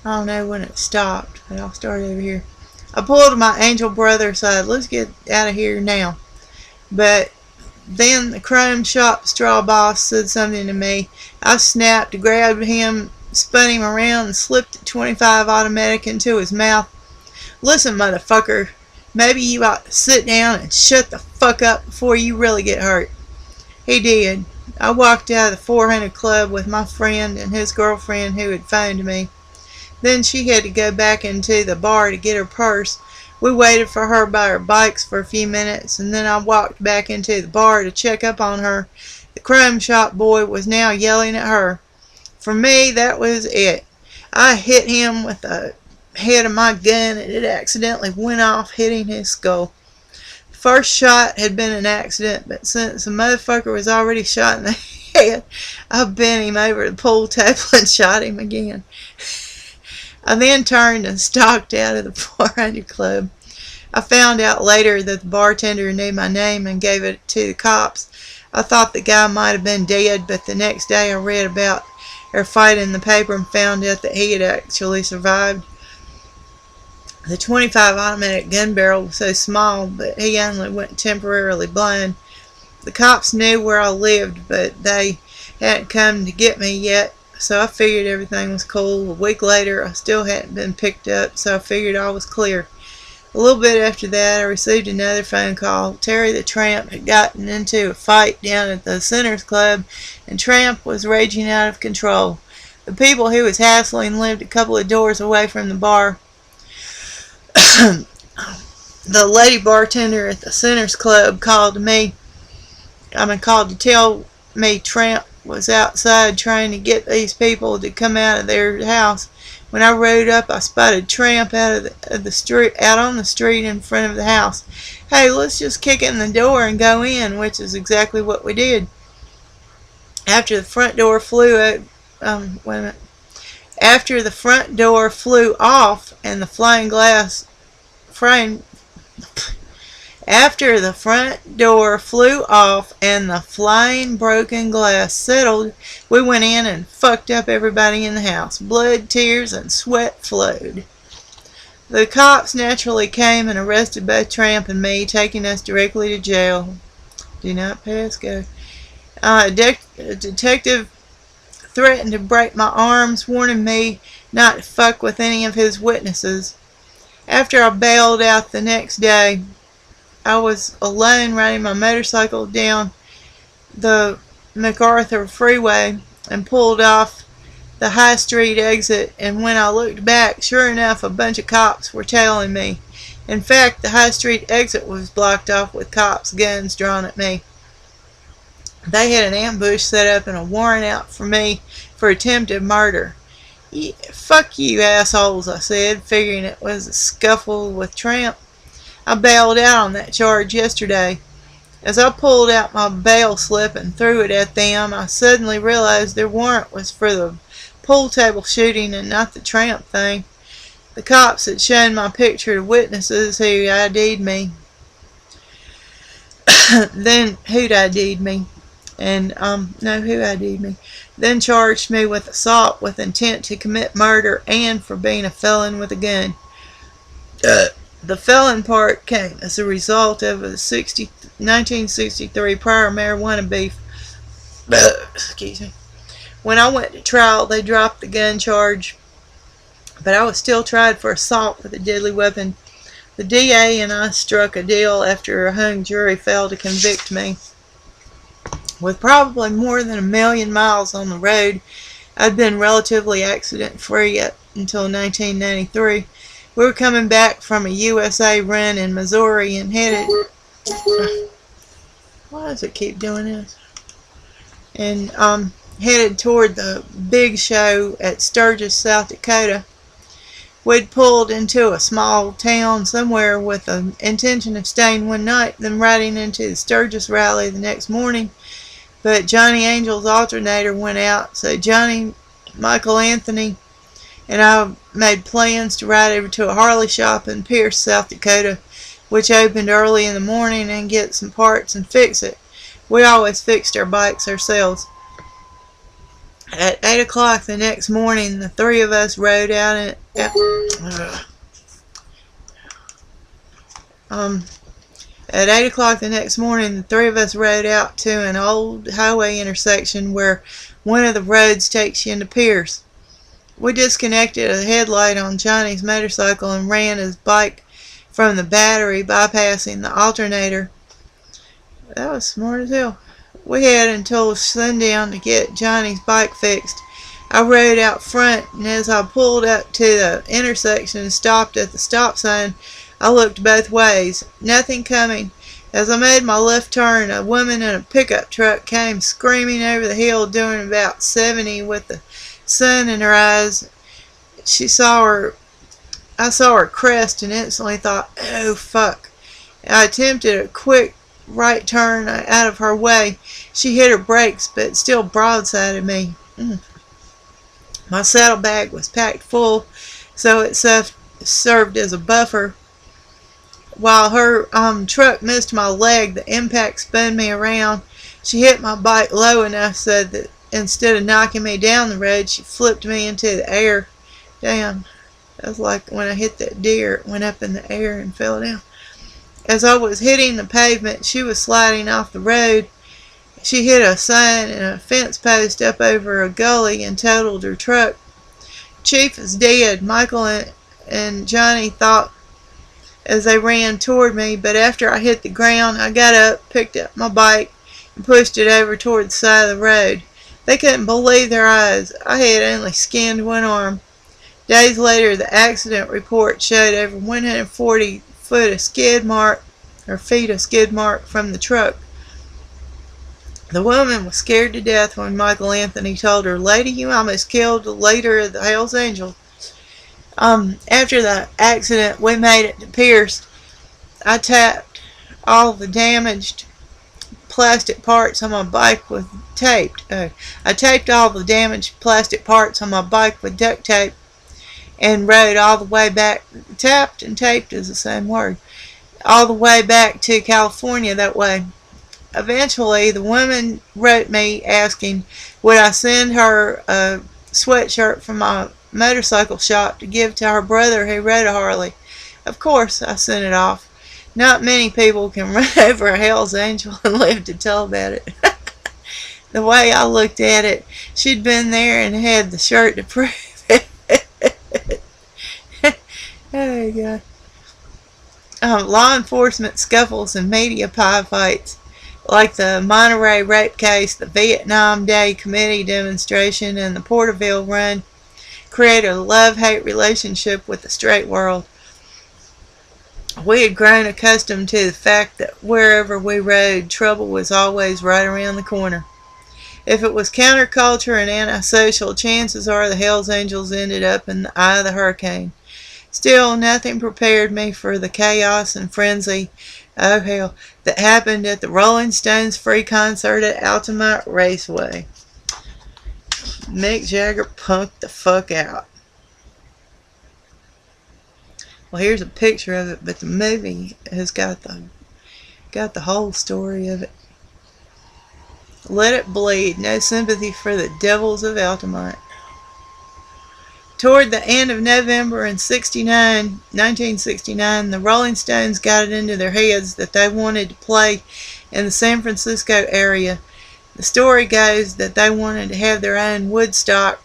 I don't know when it stopped, but I'll start over here. I pulled my angel brother aside. Let's get out of here now. But then the chrome shop straw boss said something to me. I snapped, grabbed him, spun him around, and slipped the 25 automatic into his mouth. Listen, motherfucker, maybe you ought to sit down and shut the fuck up before you really get hurt. He did. I walked out of the 400 Club with my friend and his girlfriend who had phoned me. Then she had to go back into the bar to get her purse. We waited for her by our bikes for a few minutes, and then I walked back into the bar to check up on her. The chrome shop boy was now yelling at her. For me, that was it. I hit him with the head of my gun, and it accidentally went off, hitting his skull. The first shot had been an accident, but since the motherfucker was already shot in the head, I bent him over the pool table and shot him again. I then turned and stalked out of the 400 Club. I found out later that the bartender knew my name and gave it to the cops. I thought the guy might have been dead, but the next day I read about our fight in the paper and found out that he had actually survived. The 25 automatic gun barrel was so small, but he only went temporarily blind. The cops knew where I lived, but they hadn't come to get me yet. So I figured everything was cool. A week later, I still hadn't been picked up, so I figured all was clear. A little bit after that, I received another phone call. Terry the Tramp had gotten into a fight down at the Sinners Club, and Tramp was raging out of control. The people he was hassling lived a couple of doors away from the bar. The lady bartender at the Sinners Club called to tell me Tramp was outside trying to get these people to come out of their house. When I rode up, I spotted Tramp out on the street in front of the house. Hey, let's just kick in the door and go in, which is exactly what we did. After the front door flew off and the flying glass frame. After the front door flew off and the flying broken glass settled, we went in and fucked up everybody in the house. Blood, tears, and sweat flowed. The cops naturally came and arrested both Tramp and me, taking us directly to jail. Do not pass go. A detective threatened to break my arms, warning me not to fuck with any of his witnesses. After I bailed out the next day, I was alone riding my motorcycle down the MacArthur Freeway and pulled off the High Street exit, and when I looked back, sure enough, a bunch of cops were tailing me. In fact, the High Street exit was blocked off with cops' guns drawn at me. They had an ambush set up and a warrant out for me for attempted murder. Yeah, fuck you assholes, I said, figuring it was a scuffle with Tramp. I bailed out on that charge yesterday. As I pulled out my bail slip and threw it at them, I suddenly realized their warrant was for the pool table shooting and not the Tramp thing. The cops had shown my picture to witnesses who ID'd me. Who'd ID'd me. Who ID'd me. Then charged me with assault with intent to commit murder and for being a felon with a gun. The felon part came as a result of a 1963 prior marijuana beef. Excuse me. When I went to trial, they dropped the gun charge, but I was still tried for assault with a deadly weapon. The DA and I struck a deal after a hung jury failed to convict me. With probably more than 1,000,000 miles on the road, I'd been relatively accident-free until 1993. We were coming back from a USA run in Missouri and headed... Why does it keep doing this? And headed toward the big show at Sturgis, South Dakota. We'd pulled into a small town somewhere with the intention of staying one night, then riding into the Sturgis rally the next morning. But Johnny Angel's alternator went out, so Johnny, Michael Anthony, and I made plans to ride over to a Harley shop in Pierce, South Dakota, which opened early in the morning, and get some parts and fix it. We always fixed our bikes ourselves. At 8 o'clock the next morning, the three of us rode out at 8 o'clock the next morning, the three of us rode out to an old highway intersection where one of the roads takes you into Pierce. We disconnected a headlight on Johnny's motorcycle and ran his bike from the battery, bypassing the alternator. That was smart as hell. We had until sundown to get Johnny's bike fixed. I rode out front, and as I pulled up to the intersection and stopped at the stop sign, I looked both ways. Nothing coming. As I made my left turn, a woman in a pickup truck came screaming over the hill, doing about 70 with the sun in her eyes. I saw her crest and instantly thought, oh fuck. I attempted a quick right turn out of her way. She hit her brakes, but still broadsided me. My saddlebag was packed full, so it served as a buffer. While her truck missed my leg, the impact spun me around. She hit my bike low enough so that instead of knocking me down the road, she flipped me into the air. Damn, that was like when I hit that deer. It went up in the air and fell down. As I was hitting the pavement, she was sliding off the road. She hit a sign and a fence post up over a gully and totaled her truck. Chief is dead, Michael and Johnny thought as they ran toward me, but after I hit the ground, I got up, picked up my bike, and pushed it over toward the side of the road. They couldn't believe their eyes. I had only skinned one arm. Days later, the accident report showed over 140 feet of skid mark from the truck. The woman was scared to death when Michael Anthony told her, "Lady, you almost killed the leader of the Hells Angels." After the accident, we made it to Pierce. I taped all the damaged plastic parts on my bike with I taped all the damaged plastic parts on my bike with duct tape and rode all the way back. Tapped and taped is the same word. All the way back to California that way. Eventually, the woman wrote me asking would I send her a sweatshirt from my motorcycle shop to give to her brother who rode a Harley. Of course, I sent it off. Not many people can run over a Hells Angel and live to tell about it. The way I looked at it, she'd been there and had the shirt to prove it. Oh, God. Law enforcement scuffles and media pie fights, like the Monterey rape case, the Vietnam Day Committee demonstration, and the Porterville run, created a love-hate relationship with the straight world. We had grown accustomed to the fact that wherever we rode, trouble was always right around the corner. If it was counterculture and antisocial, chances are the Hells Angels ended up in the eye of the hurricane. Still, nothing prepared me for the chaos and frenzy, oh hell, that happened at the Rolling Stones free concert at Altamont Raceway. Mick Jagger punked the fuck out. Well, here's a picture of it, but the movie has got the whole story of it. Let It Bleed. No sympathy for the devils of Altamont. Toward the end of November in 1969, the Rolling Stones got it into their heads that they wanted to play in the San Francisco area. The story goes that they wanted to have their own Woodstock,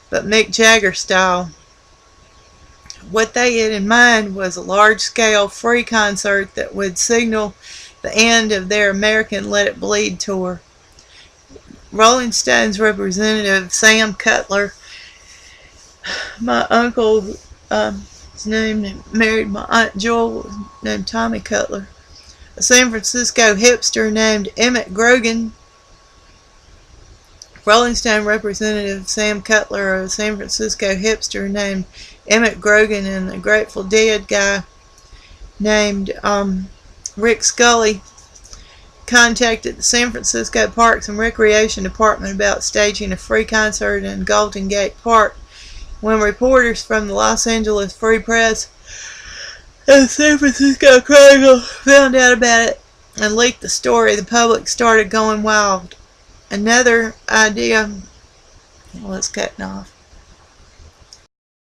but Mick Jagger style. What they had in mind was a large-scale free concert that would signal the end of their American Let It Bleed tour. Rolling Stones representative Sam Cutler, my uncle, his name, married my Aunt Joel, named Tommy Cutler. A San Francisco hipster named Emmett Grogan. Rolling Stone representative Sam Cutler, a San Francisco hipster named Emmett Grogan, and a Grateful Dead guy named Rick Scully contacted the San Francisco Parks and Recreation Department about staging a free concert in Golden Gate Park. When reporters from the Los Angeles Free Press and the San Francisco Chronicle found out about it and leaked the story, the public started going wild. Another idea Well, it's cutting off.